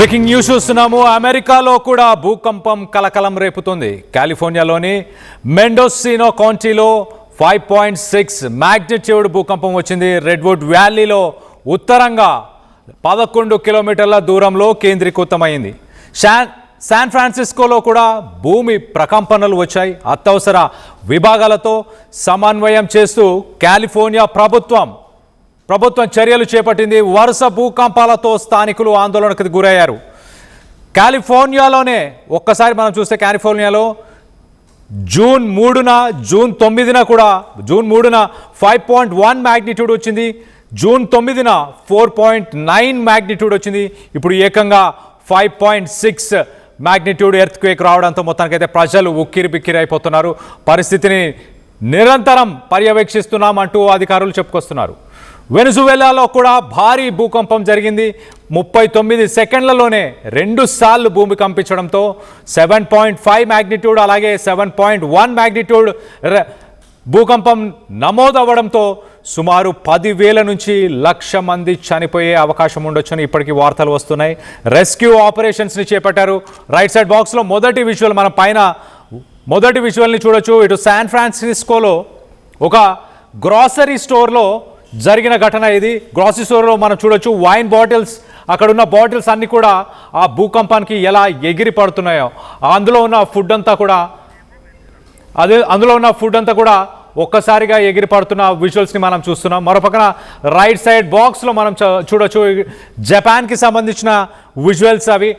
Breaking news చూస్తున్నాము. అమెరికాలో కూడా భూకంపం కలకలం రేపుతుంది. కాలిఫోర్నియాలోని మెండోసినో కౌంటీలో 5.6 మ్యాగ్నిట్యూడ్ భూకంపం వచ్చింది. రెడ్వుడ్ వ్యాలీలో ఉత్తరంగా 11 కిలోమీటర్ల దూరంలో కేంద్రీకృతమైంది. శాన్ ఫ్రాన్సిస్కోలో కూడా భూమి ప్రకంపనలు వచ్చాయి. అత్యవసర విభాగాలతో సమన్వయం చేస్తూ కాలిఫోర్నియా ప్రభుత్వం చర్యలు చేపట్టింది. వరుస భూకంపాలతో స్థానికులు ఆందోళనకు గురయ్యారు. కాలిఫోర్నియాలోనే ఒక్కసారి మనం చూస్తే కాలిఫోర్నియాలో జూన్ 9న కూడా 5.1 మ్యాగ్నిట్యూడ్ వచ్చింది. జూన్ 9న 4.9 మ్యాగ్నిట్యూడ్ వచ్చింది. ఇప్పుడు ఏకంగా 5.6 మ్యాగ్నిట్యూడ్ ఎర్త్క్వేక్ రావడంతో మొత్తానికైతే ప్రజలు ఉక్కిరి బిక్కిరి అయిపోతున్నారు. పరిస్థితిని నిరంతరం పర్యవేక్షిస్తున్నాం అంటూ అధికారులు చెప్పుకొస్తున్నారు. వెనిజువేలాలో కూడా భారీ భూకంపం జరిగింది. 39 సెకండ్లలోనే 2 సార్లు భూమి కంపించడంతో 7.5 మ్యాగ్నిట్యూడ్ అలాగే 7.1 మ్యాగ్నిట్యూడ్ భూకంపం నమోదవ్వడంతో సుమారు 10,000 నుంచి 1,00,000 మంది చనిపోయే అవకాశం ఉండొచ్చని ఇప్పటికీ వార్తలు వస్తున్నాయి. రెస్క్యూ ఆపరేషన్స్ని చేపట్టారు. రైట్ సైడ్ బాక్స్లో మొదటి విజువల్ మనం పైన మొదటి విజువల్ని చూడొచ్చు. ఇటు శాన్ ఫ్రాన్సిస్కోలో ఒక గ్రాసరీ స్టోర్లో జరిగిన ఘటన ఇది. గ్రాసరీ స్టోర్లో మనం చూడొచ్చు వైన్ బాటిల్స్, అక్కడ ఉన్న బాటిల్స్ అన్నీ కూడా ఆ భూకంపానికి ఎలా ఎగిరి పడుతున్నాయో అందులో ఉన్న ఫుడ్ అంతా కూడా ఒక్కసారిగా ఎగిరి పడుతున్న విజువల్స్ని మనం చూస్తున్నాం. మరోపక్కన రైట్ సైడ్ బాక్స్లో మనం చూడొచ్చు జపాన్కి సంబంధించిన విజువల్స్ అవి.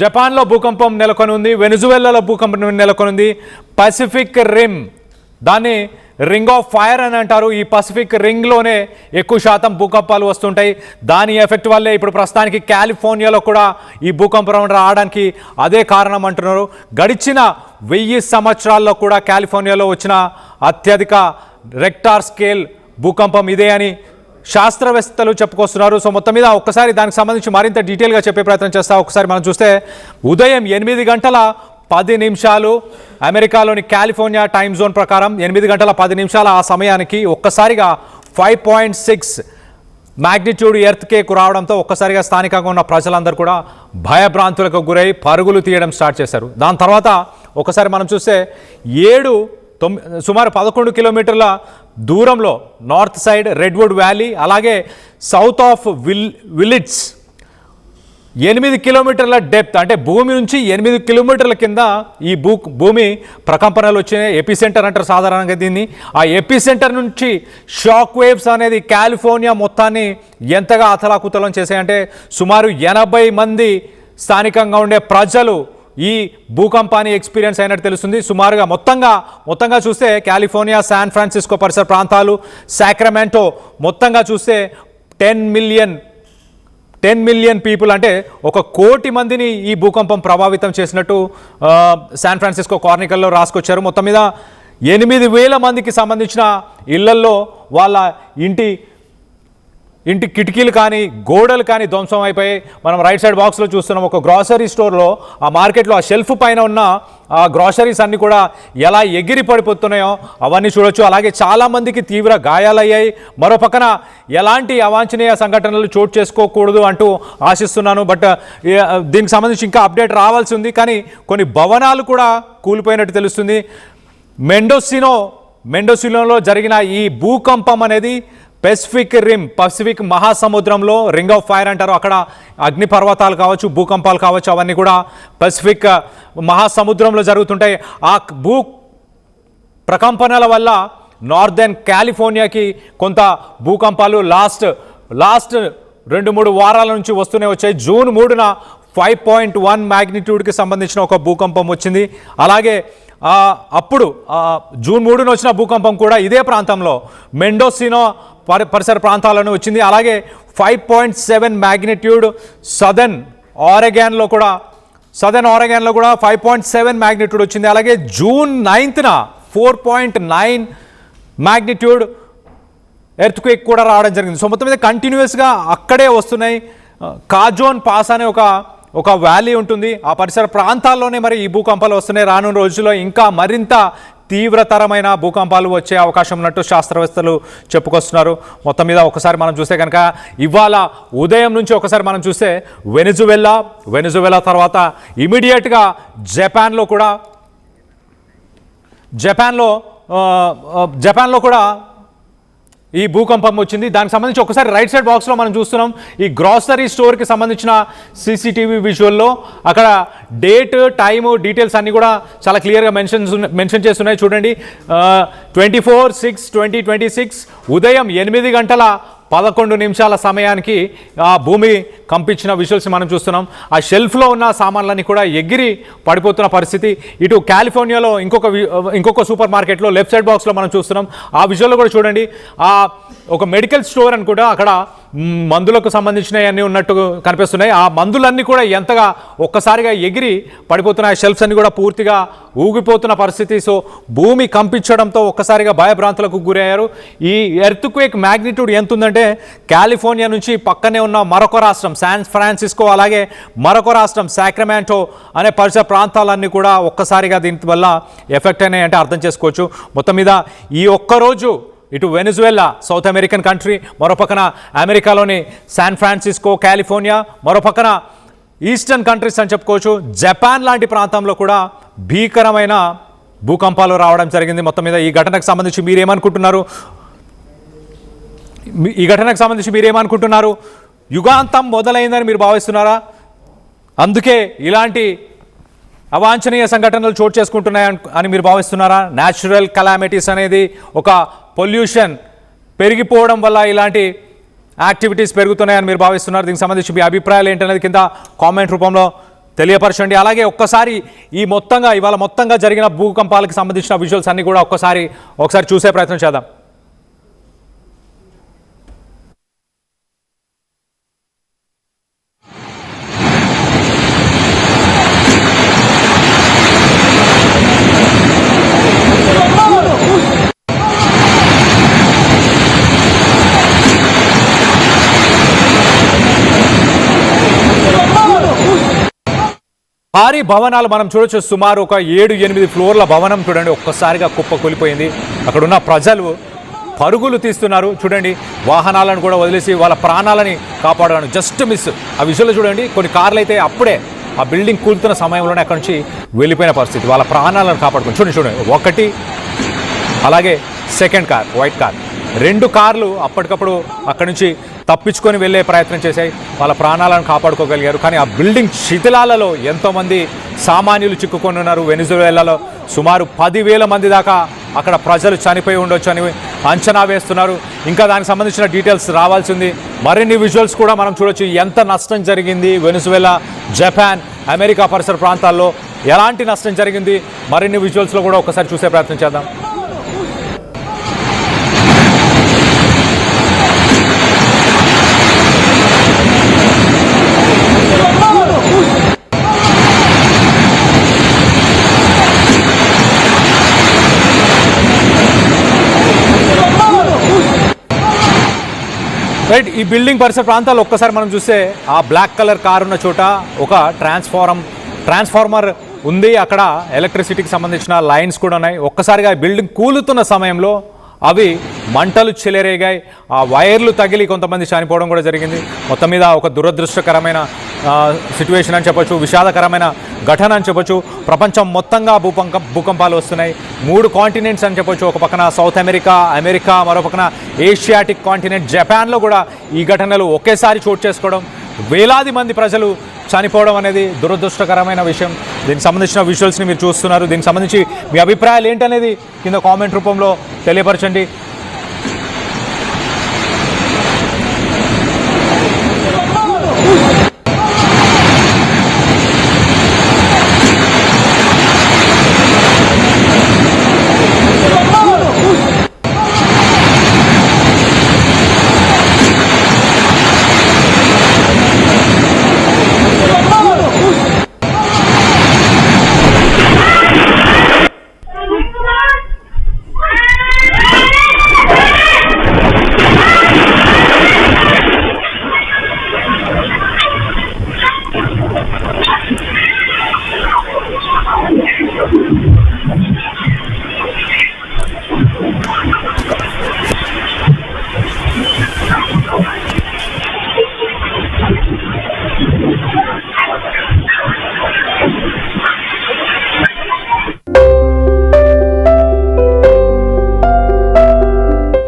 జపాన్లో భూకంపం నెలకొని ఉంది. వెనిజువేలాలో భూకంపం నెలకొని ఉంది. పసిఫిక్ రిమ్, దాన్ని రింగ్ ఆఫ్ ఫైర్ అని అంటారు. ఈ పసిఫిక్ రింగ్లోనే ఎక్కువ శాతం భూకంపాలు వస్తుంటాయి. దాని ఎఫెక్ట్ వల్లే ఇప్పుడు ప్రస్తుతానికి కాలిఫోర్నియాలో కూడా ఈ భూకంపం రావడానికి అదే కారణం అంటున్నారు. గడిచిన 1000 సంవత్సరాల్లో కూడా కాలిఫోర్నియాలో వచ్చిన అత్యధిక రెక్టార్ స్కేల్ భూకంపం ఇదే అని శాస్త్రవేత్తలు చెప్పుకొస్తున్నారు. సో మొత్తం మీద ఒక్కసారి దానికి సంబంధించి మరింత డీటెయిల్గా చెప్పే ప్రయత్నం చేస్తా. ఒకసారి మనం చూస్తే ఉదయం 8 గంటల 10 నిమిషాలు అమెరికాలోని కాలిఫోర్నియా టైమ్ జోన్ ప్రకారం 8 గంటల 10 నిమిషాల ఆ సమయానికి ఒక్కసారిగా 5.6 మ్యాగ్నిట్యూడ్ ఎర్త్క్వేక్ రావడంతో ఒక్కసారిగా స్థానికంగా ఉన్న ప్రజలందరూ కూడా భయభ్రాంతులకు గురై పరుగులు తీయడం స్టార్ట్ చేశారు. దాని తర్వాత ఒకసారి మనం చూస్తే సుమారు 11 కిలోమీటర్ల దూరంలో నార్త్ సైడ్ రెడ్వుడ్ వ్యాలీ అలాగే సౌత్ ఆఫ్ విలిట్స్ 8 కిలోమీటర్ల డెప్త్, అంటే భూమి నుంచి 8 కిలోమీటర్ల కింద ఈ భూమి ప్రకంపనలు వచ్చినాయి. ఎపిసెంటర్ అంటారు సాధారణంగా దీన్ని. ఆ ఎపిసెంటర్ నుంచి షాక్ వేవ్స్ అనేది కాలిఫోర్నియా మొత్తాన్ని ఎంతగా అతలాకుతలం చేశాయంటే సుమారు 80 మంది స్థానికంగా ఉండే ప్రజలు ఈ భూకంపాన్ని ఎక్స్పీరియన్స్ అయినట్టు తెలుస్తుంది. సుమారుగా మొత్తంగా చూస్తే కాలిఫోర్నియా, శాన్ ఫ్రాన్సిస్కో పరిసర ప్రాంతాలు, సాక్రమెంటో మొత్తంగా చూస్తే 10 మిలియన్ పీపుల్, అంటే 1 కోటి మందిని ఈ భూకంపం ప్రభావితం చేసినట్టు శాన్ ఫ్రాన్సిస్కో కార్నికల్లో రాసుకొచ్చారు. మొత్తం మీద 8,000 మందికి సంబంధించిన ఇళ్లల్లో వాళ్ళ ఇంటి కిటికీలు కానీ గోడలు కానీ ధ్వంసం అయిపోయి మనం రైట్ సైడ్ బాక్స్లో చూస్తున్నాం. ఒక గ్రాసరీ స్టోర్లో ఆ మార్కెట్లో ఆ షెల్ఫ్ పైన ఉన్న ఆ గ్రాసరీస్ అన్నీ కూడా ఎలా ఎగిరి పడిపోతున్నాయో అవన్నీ చూడొచ్చు. అలాగే చాలామందికి తీవ్ర గాయాలయ్యాయి. మరో పక్కన ఎలాంటి అవాంఛనీయ సంఘటనలు చోటు చేసుకోకూడదు అంటూ ఆశిస్తున్నాను. బట్ దీనికి సంబంధించి ఇంకా అప్డేట్ రావాల్సి ఉంది. కానీ కొన్ని భవనాలు కూడా కూలిపోయినట్టు తెలుస్తుంది. మెండోసినోలో జరిగిన ఈ భూకంపం అనేది పసిఫిక్ మహాసముద్రంలో రింగ్ ఆఫ్ ఫైర్ అంటారు. అక్కడ అగ్నిపర్వతాలు కావచ్చు, భూకంపాలు కావచ్చు, అవన్నీ కూడా పసిఫిక్ మహాసముద్రంలో జరుగుతుంటాయి. ఆ భూ ప్రకంపనల వల్ల నార్దర్న్ కాలిఫోర్నియాకి కొంత భూకంపాలు లాస్ట్ 2-3 వారాల నుంచి వస్తూనే వచ్చాయి. జూన్ 3న 5.1 మ్యాగ్నిట్యూడ్కి సంబంధించిన ఒక భూకంపం వచ్చింది. అలాగే అప్పుడు జూన్ 3న వచ్చిన భూకంపం కూడా ఇదే ప్రాంతంలో మెండోసినో పరిసర ప్రాంతాలను వచ్చింది. అలాగే 5.7 మ్యాగ్నిట్యూడ్ సదర్న్ ఆరెగాన్లో కూడా 5.7 మ్యాగ్నిట్యూడ్ వచ్చింది. అలాగే జూన్ 9న 4.9 మ్యాగ్నిట్యూడ్ ఎర్త్క్వేక్ కూడా రావడం జరిగింది. సో మొత్తం మీద కంటిన్యూస్గా అక్కడే వస్తున్నాయి. కాజోన్ పాస్ అనే ఒక వ్యాలీ ఉంటుంది. ఆ పరిసర ప్రాంతాల్లోనే మరి ఈ భూకంపాలు వస్తున్నాయి. రానున్న రోజుల్లో ఇంకా మరింత తీవ్రతరమైన భూకంపాలు వచ్చే అవకాశం ఉన్నట్టు శాస్త్రవేత్తలు చెప్పుకొస్తున్నారు. మొత్తం మీద ఒకసారి మనం చూస్తే కనుక ఇవాళ ఉదయం నుంచి ఒకసారి మనం చూస్తే వెనిజువెలా తర్వాత ఇమీడియట్గా జపాన్లో కూడా ఈ భూకంపం వచ్చింది. దానికి సంబంధించి ఒకసారి రైట్ సైడ్ బాక్స్లో మనం చూస్తున్నాం ఈ గ్రాసరీ స్టోర్కి సంబంధించిన సీసీటీవీ విజువల్లో అక్కడ డేట్ టైము డీటెయిల్స్ అన్నీ కూడా చాలా క్లియర్గా మెన్షన్ చేస్తున్నాయి. చూడండి 24/6/2026 ఉదయం 8:11 సమయానికి ఆ భూమి కంపించిన విజువల్స్ మనం చూస్తున్నాం. ఆ షెల్ఫ్లో ఉన్న సామాన్లన్నీ కూడా ఎగిరి పడిపోతున్న పరిస్థితి. ఇటు కాలిఫోర్నియాలో ఇంకొక సూపర్ మార్కెట్లో లెఫ్ట్ సైడ్ బాక్స్లో మనం చూస్తున్నాం. ఆ విజువల్లో కూడా చూడండి ఒక మెడికల్ స్టోర్ అని కూడా అక్కడ మందులకు సంబంధించినవి అన్నీ ఉన్నట్టు కనిపిస్తున్నాయి. ఆ మందులన్నీ కూడా ఎంతగా ఒక్కసారిగా ఎగిరి పడిపోతున్నాయి. షెల్ఫ్స్ అన్నీ కూడా పూర్తిగా ఊగిపోతున్న పరిస్థితి. సో భూమి కంపించడంతో ఒక్కసారిగా భయభ్రాంతులకు గురయ్యారు. ఈ ఎర్త్క్వేక్ మ్యాగ్నిట్యూడ్ ఎంత ఉందంటే కాలిఫోర్నియా నుంచి పక్కనే ఉన్న మరొక రాష్ట్రం శాన్ ఫ్రాన్సిస్కో అలాగే మరొక రాష్ట్రం సాక్రమెంటో అనే పరిసర ప్రాంతాలన్నీ కూడా ఒక్కసారిగా దీనివల్ల ఎఫెక్ట్ అయినాయి అంటే అర్థం చేసుకోవచ్చు. మొత్తం మీద ఈ ఒక్కరోజు ఇటు వెనిజువెలా సౌత్ అమెరికన్ కంట్రీ, మరో పక్కన అమెరికాలోని శాన్ ఫ్రాన్సిస్కో కాలిఫోర్నియా, మరో పక్కన ఈస్టర్న్ కంట్రీస్ అని చెప్పుకోవచ్చు జపాన్ లాంటి ప్రాంతంలో కూడా భీకరమైన భూకంపాలు రావడం జరిగింది. మొత్తం మీద ఈ ఘటనకు సంబంధించి మీరేమనుకుంటున్నారు? యుగాంతం మొదలైందని మీరు భావిస్తున్నారా? అందుకే ఇలాంటి అవాంఛనీయ సంఘటనలు చోటు చేసుకుంటున్నాయి అని మీరు భావిస్తున్నారా? న్యాచురల్ కలామిటీస్ అనేది ఒక పొల్యూషన్ పెరిగిపోవడం వల్ల ఇలాంటి యాక్టివిటీస్ పెరుగుతున్నాయని మీరు భావిస్తున్నారు? దీనికి సంబంధించి మీ అభిప్రాయాలు ఏంటనేది కింద కామెంట్ రూపంలో తెలియపరచండి. అలాగే ఒక్కసారి ఇవాళ మొత్తంగా జరిగిన భూకంపాలకు సంబంధించిన విజువల్స్ అన్నీ కూడా ఒకసారి చూసే ప్రయత్నం చేద్దాం. భారీ భవనాలు మనం చూడొచ్చు. సుమారు ఒక 7-8 ఫ్లోర్ల భవనం చూడండి ఒక్కసారిగా కుప్ప కూలిపోయింది. అక్కడున్న ప్రజలు పరుగులు తీస్తున్నారు. చూడండి వాహనాలను కూడా వదిలేసి వాళ్ళ ప్రాణాలని కాపాడడానికి జస్ట్ మిస్. ఆ విషయంలో చూడండి కొన్ని కార్లు అయితే అప్పుడే ఆ బిల్డింగ్ కూలుతున్న సమయంలోనే అక్కడి నుంచి వెళ్ళిపోయిన పరిస్థితి. వాళ్ళ ప్రాణాలను కాపాడుకుని చూడండి ఒకటి, అలాగే సెకండ్ కార్ వైట్ కార్, 2 కార్లు అప్పటికప్పుడు అక్కడి నుంచి తప్పించుకొని వెళ్ళే ప్రయత్నం చేశాయి. వాళ్ళ ప్రాణాలను కాపాడుకోగలిగారు. కానీ ఆ బిల్డింగ్ శిథిలాలలో ఎంతోమంది సామాన్యులు చిక్కుకొని ఉన్నారు. వెనిజువెలాలో సుమారు 10,000 మంది దాకా అక్కడ ప్రజలు చనిపోయి ఉండొచ్చు అని అంచనా వేస్తున్నారు. ఇంకా దానికి సంబంధించిన డీటెయిల్స్ రావాల్సింది. మరిన్ని విజువల్స్ కూడా మనం చూడొచ్చు. ఎంత నష్టం జరిగింది వెనిజువెలా, జపాన్, అమెరికా పరిసర ప్రాంతాల్లో ఎలాంటి నష్టం జరిగింది మరిన్ని విజువల్స్లో కూడా ఒకసారి చూసే ప్రయత్నం చేద్దాం. రైట్, ఈ బిల్డింగ్ పరిసర ప్రాంతాలు ఒక్కసారి మనం చూస్తే ఆ బ్లాక్ కలర్ కార్ ఉన్న చోట ఒక ట్రాన్స్ఫార్మర్ ఉంది. అక్కడ ఎలక్ట్రిసిటీకి సంబంధించిన లైన్స్ కూడా ఉన్నాయి. ఒక్కసారిగా బిల్డింగ్ కూలుతున్న సమయంలో అవి మంటలు చెలరేగాయి. ఆ వైర్లు తగిలి కొంతమంది చనిపోవడం కూడా జరిగింది. మొత్తం మీద ఒక దురదృష్టకరమైన సిచ్యువేషన్ అని చెప్పొచ్చు, విషాదకరమైన ఘటన అని చెప్పొచ్చు. ప్రపంచం మొత్తంగా భూకంపాలు వస్తున్నాయి. 3 కాంటినెంట్స్ అని చెప్పొచ్చు. ఒక పక్కన సౌత్ అమెరికా, మరో పక్కన ఏషియాటిక్ కాంటినెంట్ జపాన్లో కూడా ఈ ఘటనలు ఒకేసారి చోటు చేసుకోవడం, వేలాది మంది ప్రజలు చనిపోవడం అనేది దురదృష్టకరమైన విషయం. దీనికి సంబంధించిన విజువల్స్ని మీరు చూస్తున్నారు. దీనికి సంబంధించి మీ అభిప్రాయాలు ఏంటనేది కింద కామెంట్ రూపంలో తెలియపరచండి.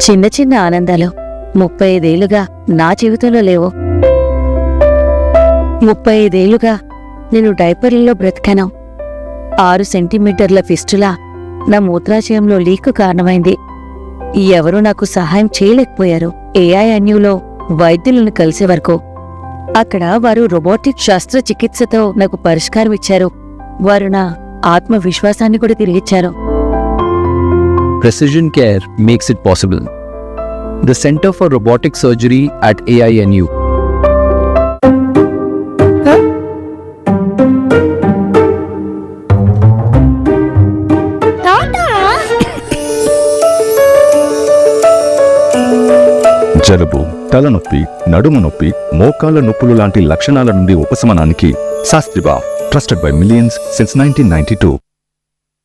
చిన్న చిన్న ఆనందాలు 35 ఏళ్లుగా నా జీవితంలో లేవు. 35 ఏళ్లుగా నేను డైపర్లలో బ్రతికాను. 6 సెంటీమీటర్ల ఫిస్టులా నా మూత్రాశయంలో లీక్ కారణమైంది. ఎవరూ నాకు సహాయం చేయలేకపోయారు. ఏఐఎన్యూలో వైద్యులను కలిసే వరకు. అక్కడ వారు రోబోటిక్ శస్త్రచికిత్సతో నాకు పరిష్కారం ఇచ్చారు. వారు నా ఆత్మవిశ్వాసాన్ని కూడా తిరిగిచ్చారు. Precision Care makes it possible. The Center for Robotic Surgery at AINU. జలుబు, తలనొప్పి, నడుము నొప్పి, మోకాళ్ల నొప్పులు లాంటి లక్షణాల నుండి ఉపశమనానికి శాస్త్రిబా, ట్రస్టెడ్ బై మిలియన్స్ సిన్స్ 1992.